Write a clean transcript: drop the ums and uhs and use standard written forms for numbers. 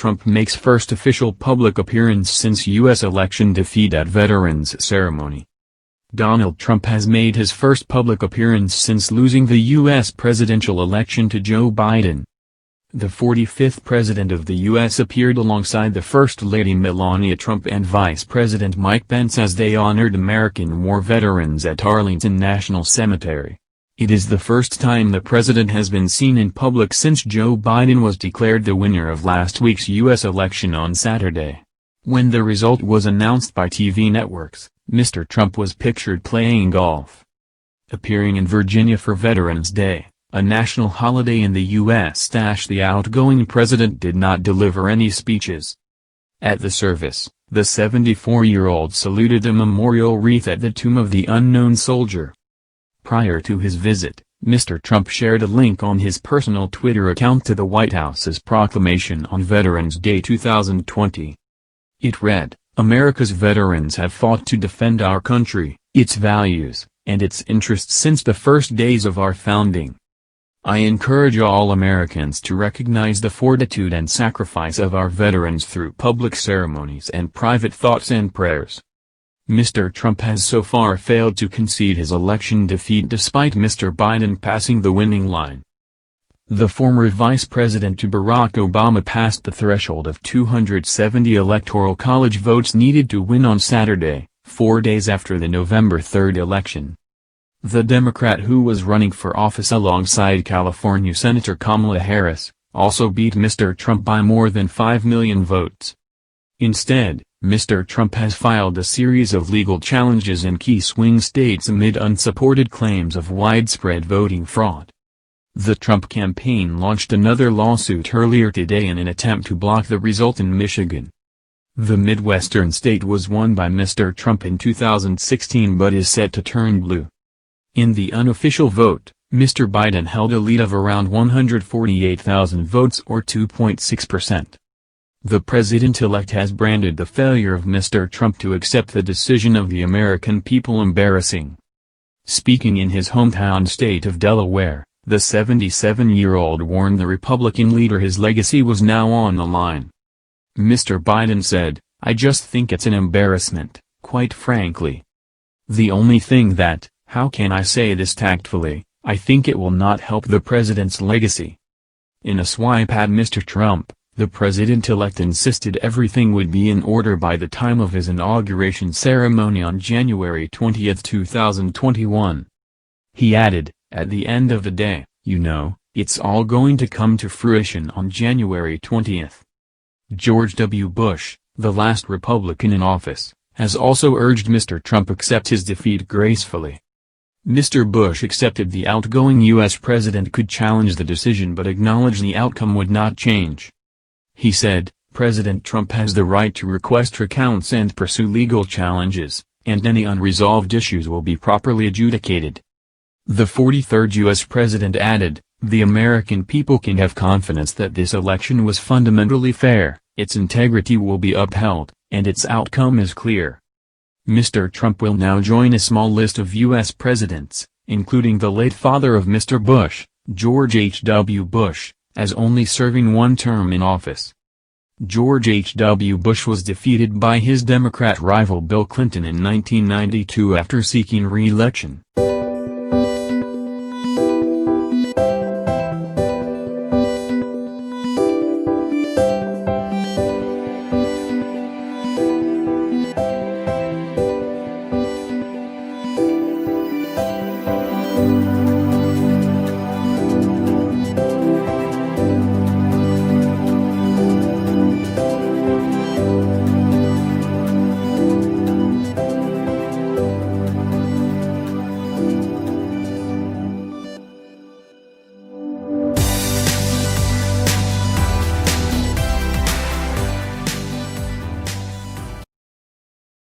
Trump makes first official public appearance since U.S. election defeat at Veterans Ceremony. Donald Trump has made his first public appearance since losing the U.S. presidential election to Joe Biden. The 45th President of the U.S. appeared alongside the First Lady Melania Trump and Vice President Mike Pence as they honored American war veterans at Arlington National Cemetery. It is the first time the president has been seen in public since Joe Biden was declared the winner of last week's U.S. election on Saturday. When the result was announced by TV networks, Mr. Trump was pictured playing golf. Appearing in Virginia for Veterans Day, a national holiday in the U.S., the outgoing president did not deliver any speeches. At the service, the 74-year-old saluted a memorial wreath at the tomb of the unknown soldier. Prior to his visit, Mr. Trump shared a link on his personal Twitter account to the White House's proclamation on Veterans Day 2020. It read, "America's veterans have fought to defend our country, its values, and its interests since the first days of our founding. I encourage all Americans to recognize the fortitude and sacrifice of our veterans through public ceremonies and private thoughts and prayers." Mr. Trump has so far failed to concede his election defeat despite Mr. Biden passing the winning line. The former vice president to Barack Obama passed the threshold of 270 Electoral College votes needed to win on Saturday, 4 days after the November 3 election. The Democrat who was running for office alongside California Senator Kamala Harris, also beat Mr. Trump by more than 5 million votes. Instead, Mr. Trump has filed a series of legal challenges in key swing states amid unsupported claims of widespread voting fraud. The Trump campaign launched another lawsuit earlier today in an attempt to block the result in Michigan. The Midwestern state was won by Mr. Trump in 2016 but is set to turn blue. In the unofficial vote, Mr. Biden held a lead of around 148,000 votes or 2.6%. The president-elect has branded the failure of Mr. Trump to accept the decision of the American people embarrassing. Speaking in his hometown state of Delaware, the 77-year-old warned the Republican leader his legacy was now on the line. Mr. Biden said, "I just think it's an embarrassment, quite frankly. The only thing that, how can I say this tactfully, I think it will not help the president's legacy." In a swipe at Mr. Trump, the president-elect insisted everything would be in order by the time of his inauguration ceremony on January 20, 2021. He added, "At the end of the day, you know, it's all going to come to fruition on January 20th. George W. Bush, the last Republican in office, has also urged Mr. Trump accept his defeat gracefully. Mr. Bush accepted the outgoing U.S. president could challenge the decision but acknowledged the outcome would not change. He said, President Trump has the right to request recounts and pursue legal challenges, and any unresolved issues will be properly adjudicated." The 43rd U.S. president added, "The American people can have confidence that this election was fundamentally fair, its integrity will be upheld, and its outcome is clear." Mr. Trump will now join a small list of U.S. presidents, including the late father of Mr. Bush, George H. W. Bush, as only serving one term in office. George H. W. Bush was defeated by his Democrat rival Bill Clinton in 1992 after seeking re-election.